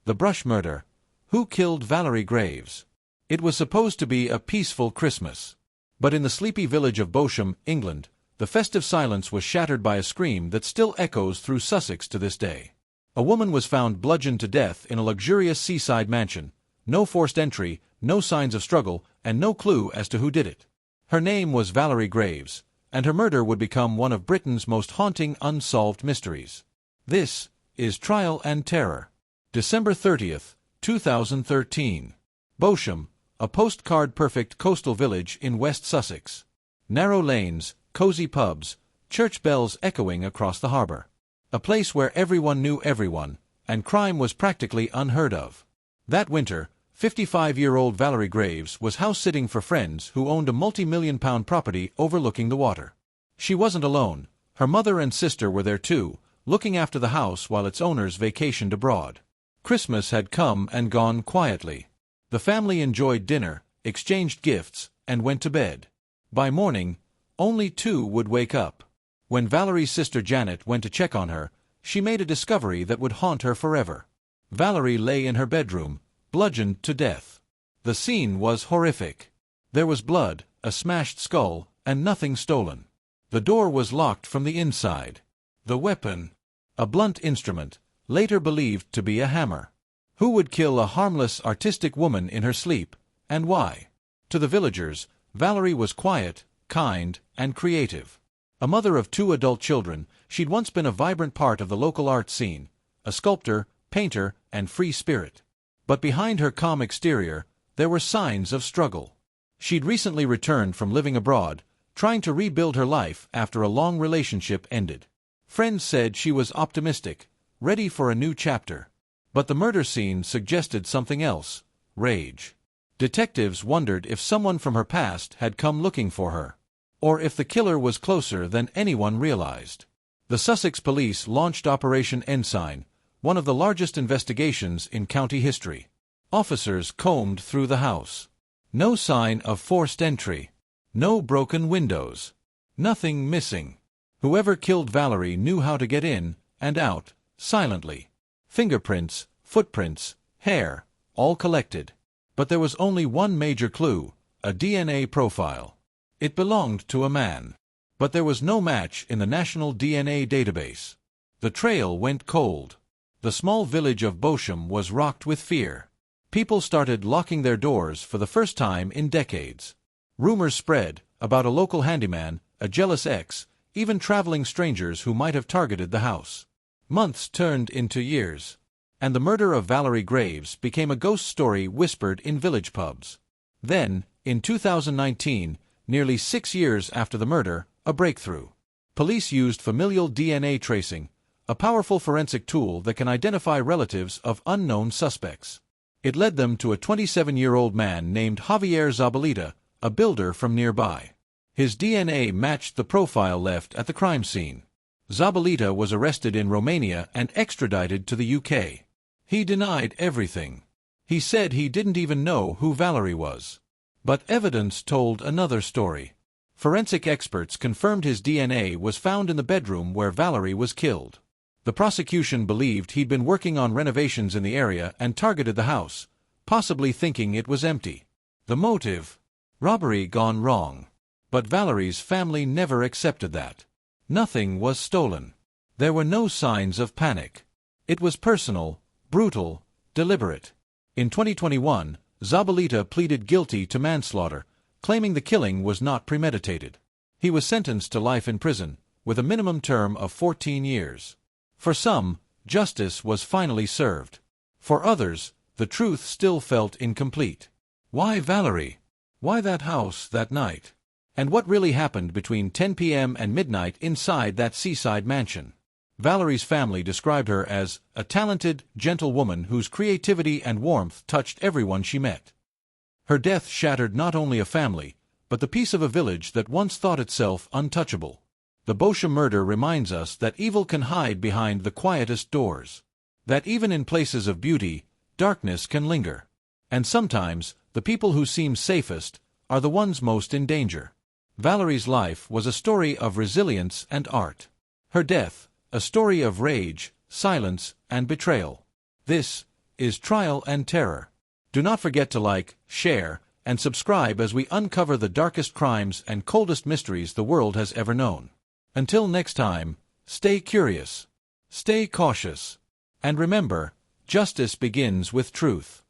The Brush Murder. Who killed Valerie Graves? It was supposed to be a peaceful Christmas. But in the sleepy village of Bosham, England, the festive silence was shattered by a scream that still echoes through Sussex to this day. A woman was found bludgeoned to death in a luxurious seaside mansion. No forced entry, no signs of struggle, and no clue as to who did it. Her name was Valerie Graves, and her murder would become one of Britain's most haunting unsolved mysteries. This is Trial and Terror. December 30th, 2013. Bosham, a postcard-perfect coastal village in West Sussex. Narrow lanes, cozy pubs, church bells echoing across the harbor. A place where everyone knew everyone, and crime was practically unheard of. That winter, 55-year-old Valerie Graves was house-sitting for friends who owned a multi-million-pound property overlooking the water. She wasn't alone. Her mother and sister were there too, looking after the house while its owners vacationed abroad. Christmas had come and gone quietly. The family enjoyed dinner, exchanged gifts, and went to bed. By morning, only two would wake up. When Valerie's sister Janet went to check on her, she made a discovery that would haunt her forever. Valerie lay in her bedroom, bludgeoned to death. The scene was horrific. There was blood, a smashed skull, and nothing stolen. The door was locked from the inside. The weapon, a blunt instrument, later believed to be a hammer. Who would kill a harmless, artistic woman in her sleep, and why? To the villagers, Valerie was quiet, kind, and creative. A mother of 2 adult children, she'd once been a vibrant part of the local art scene, a sculptor, painter, and free spirit. But behind her calm exterior, there were signs of struggle. She'd recently returned from living abroad, trying to rebuild her life after a long relationship ended. Friends said she was optimistic, ready for a new chapter. But the murder scene suggested something else: rage. Detectives wondered if someone from her past had come looking for her, or if the killer was closer than anyone realized. The Sussex police launched Operation Ensign, one of the largest investigations in county history. Officers combed through the house. No sign of forced entry. No broken windows. Nothing missing. Whoever killed Valerie knew how to get in and out, silently. Fingerprints, footprints, hair, all collected. But there was only one major clue: a DNA profile. It belonged to a man. But there was no match in the national DNA database. The trail went cold. The small village of Bosham was rocked with fear. People started locking their doors for the first time in decades. Rumors spread about a local handyman, a jealous ex, even traveling strangers who might have targeted the house. Months turned into years, and the murder of Valerie Graves became a ghost story whispered in village pubs. Then, in 2019, nearly 6 years after the murder, a breakthrough. Police used familial DNA tracing, a powerful forensic tool that can identify relatives of unknown suspects. It led them to a 27-year-old man named Javier Zabaleta, a builder from nearby. His DNA matched the profile left at the crime scene. Zabaleta was arrested in Romania and extradited to the UK. He denied everything. He said he didn't even know who Valerie was. But evidence told another story. Forensic experts confirmed his DNA was found in the bedroom where Valerie was killed. The prosecution believed he'd been working on renovations in the area and targeted the house, possibly thinking it was empty. The motive? Robbery gone wrong. But Valerie's family never accepted that. Nothing was stolen. There were no signs of panic. It was personal, brutal, deliberate. In 2021, Zabaleta pleaded guilty to manslaughter, claiming the killing was not premeditated. He was sentenced to life in prison, with a minimum term of 14 years. For some, justice was finally served. For others, the truth still felt incomplete. Why Valerie? Why that house that night? And what really happened between 10 p.m. and midnight inside that seaside mansion? Valerie's family described her as a talented, gentle woman whose creativity and warmth touched everyone she met. Her death shattered not only a family, but the peace of a village that once thought itself untouchable. The Bosham murder reminds us that evil can hide behind the quietest doors. That even in places of beauty, darkness can linger. And sometimes, the people who seem safest are the ones most in danger. Valerie's life was a story of resilience and art. Her death, a story of rage, silence, and betrayal. This is trial and terror. Do not forget to like, share, and subscribe as we uncover the darkest crimes and coldest mysteries the world has ever known. Until next time, stay curious, stay cautious, and remember, justice begins with truth.